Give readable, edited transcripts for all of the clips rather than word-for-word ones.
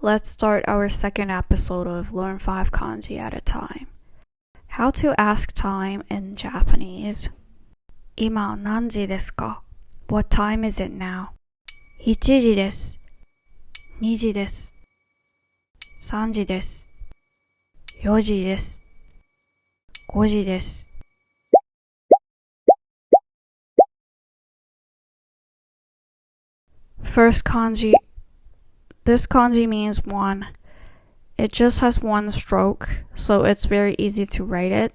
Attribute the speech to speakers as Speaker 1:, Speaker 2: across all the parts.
Speaker 1: Let's start our second episode of Learn 5 Kanji at a Time. How to ask time in Japanese. 今何時ですか? What time is it now? 1時です。2時です。3時です。4時です。5時です。First kanji. This kanji means one. It just has one stroke, so it's very easy to write it,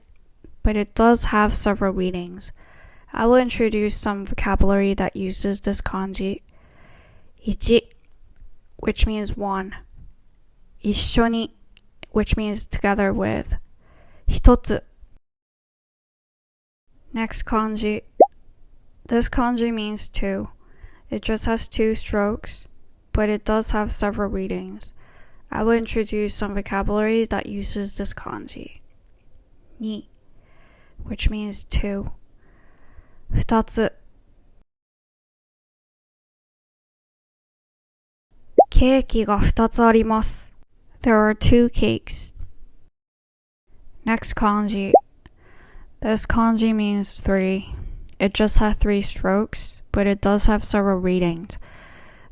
Speaker 1: but it does have several readings. I will introduce some vocabulary that uses this kanji. 1, which means one. 一緒に, which means together with. 一つ. Next kanji. This kanji means two. It just has two strokes, but it does have several readings. I will introduce some vocabulary that uses this kanji. 2, which means two. 二つ. ケーキが2つあります. There are two cakes. Next kanji. This kanji means three. It just has three strokes, but it does have several readings.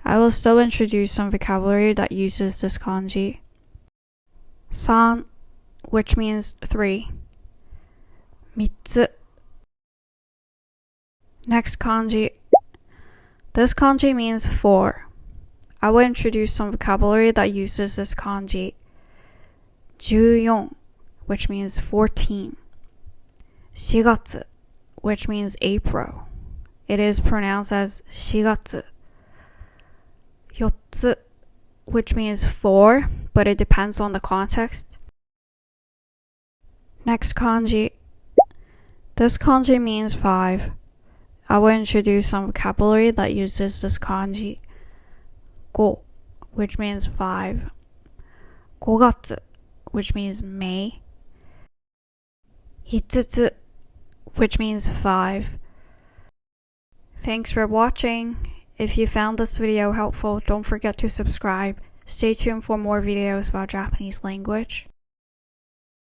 Speaker 1: I will still introduce some vocabulary that uses this kanji. 3, which means three. 三つ. Next kanji. This kanji means four. I will introduce some vocabulary that uses this kanji. 14, which means 14. 4月, which means April. It is pronounced as 4月. 4つ, which means four, but it depends on the context. Next kanji. This kanji means five. I will introduce some vocabulary that uses this kanji. 5, which means five. 5月, which means May. 5つ, which means five. Thanks for watching. If you found this video helpful, don't forget to subscribe. Stay tuned for more videos about Japanese language.